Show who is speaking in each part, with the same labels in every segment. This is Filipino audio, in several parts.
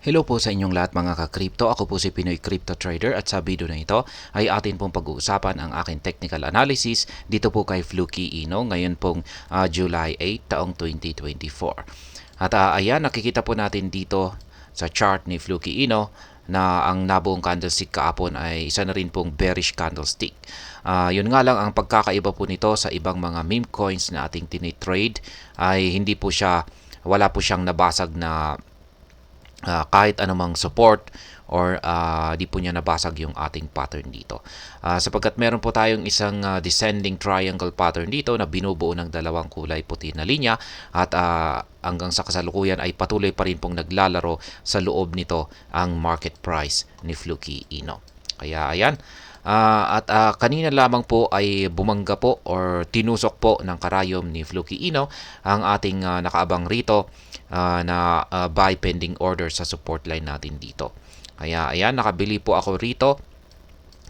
Speaker 1: Hello po sa inyong lahat mga ka-crypto. Ako po si Pinoy Crypto Trader at sa video na ito ay atin pong pag-uusapan ang aking technical analysis dito po kay Fluky Ino ngayon pong July 8 taong 2024. At ayan, nakikita po natin dito sa chart ni Fluky Ino na ang nabuong candlestick kaapon ay isa na rin pong bearish candlestick. Yun nga lang ang pagkakaiba po nito sa ibang mga meme coins na ating tinitrade ay hindi po siya, wala po siyang nabasag na kahit anumang support or di po niya nabasag yung ating pattern dito. Sapagkat meron po tayong isang descending triangle pattern dito na binubuo ng dalawang kulay puti na linya at hanggang sa kasalukuyan ay patuloy pa rin pong naglalaro sa loob nito ang market price ni Fluky Ino. Kaya ayan, kanina lamang po ay bumangga po or tinusok po ng karayom ni Fluky Ino ang ating nakaabang rito na buy pending order sa support line natin dito. Kaya ayan, nakabili po ako rito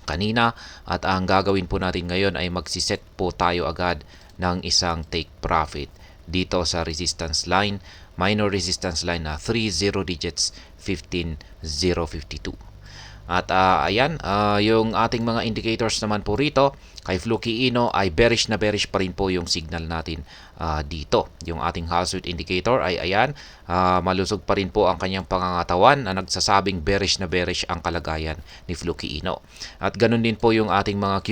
Speaker 1: kanina at ang gagawin po natin ngayon ay magsiset po tayo agad ng isang take profit dito sa resistance line, minor resistance line na 30 digits 15052. At ayan, yung ating mga indicators naman po rito kay Fluky Ino ay bearish na bearish pa rin po yung signal natin dito. Yung ating Hazard indicator ay ayan, malusog pa rin po ang kanyang pangangatawan na nagsasabing bearish na bearish ang kalagayan ni Fluky Ino. At ganun din po yung ating mga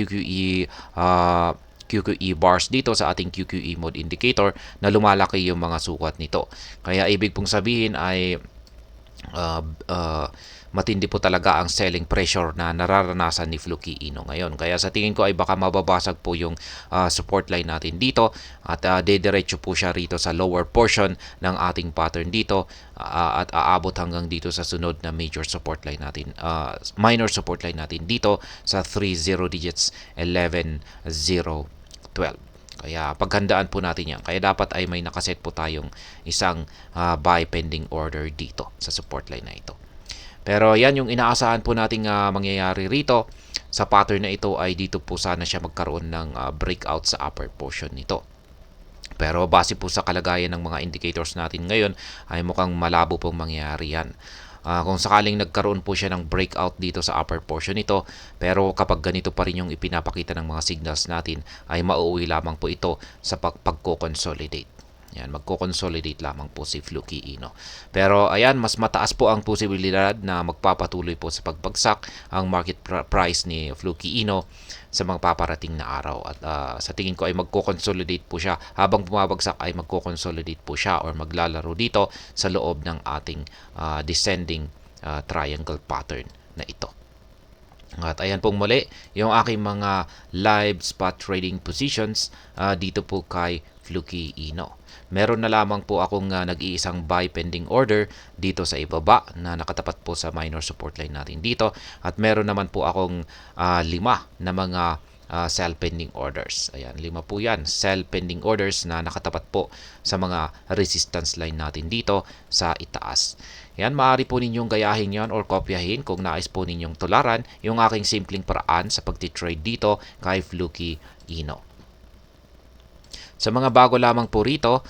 Speaker 1: QQE bars dito sa ating QQE mode indicator na lumalaki yung mga sukat nito. Kaya ibig pong sabihin ay matindi po talaga ang selling pressure na nararanasan ni Fluky Ino ngayon. Kaya sa tingin ko ay baka mababasag po yung support line natin dito at dediretso po siya rito sa lower portion ng ating pattern dito at aabot hanggang dito sa sunod na major support line natin, minor support line natin dito sa 30 digits 11012. Kaya paghandaan po natin yan. Kaya dapat ay may nakaset po tayong isang buy pending order dito sa support line na ito. Pero yan yung inaasahan po nating mangyayari rito sa pattern na ito ay dito po sana siya magkaroon ng breakout sa upper portion nito. Pero base po sa kalagayan ng mga indicators natin ngayon ay mukhang malabo pong mangyayari yan. Kung sakaling nagkaroon po siya ng breakout dito sa upper portion nito, pero kapag ganito pa rin yung ipinapakita ng mga signals natin ay mauuwi lamang po ito sa pagko-consolidate. Yan, magko-consolidate lamang po si Fluky Ino. Pero ayan, mas mataas po ang posibilidad na magpapatuloy po sa pagbagsak ang market price ni Fluky Ino sa mga paparating na araw. At sa tingin ko ay magko-consolidate po siya. Habang bumabagsak ay magko-consolidate po siya or maglalaro dito sa loob ng ating descending triangle pattern na ito. At ayan pong muli yung aking mga live spot trading positions dito po kay Fluky Ino. Meron na lamang po akong nag-iisang buy pending order dito sa ibaba na nakatapat po sa minor support line natin dito. At meron naman po akong 5 na mga sell pending orders. Ayan, 5 po yan. Sell pending orders na nakatapat po sa mga resistance line natin dito sa itaas. Yan, maaari po ninyong gayahin yan or kopyahin kung nais po ninyong tularan yung aking simpleng paraan sa pagtitrade dito kay Fluky Ino. Sa mga bago lamang po rito,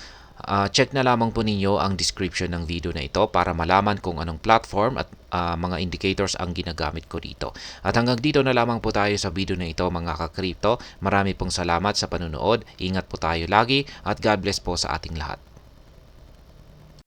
Speaker 1: check na lamang po ninyo ang description ng video na ito para malaman kung anong platform at mga indicators ang ginagamit ko dito. At hanggang dito na lamang po tayo sa video na ito mga ka-crypto. Marami pong salamat sa panunood. Ingat po tayo lagi at God bless po sa ating lahat.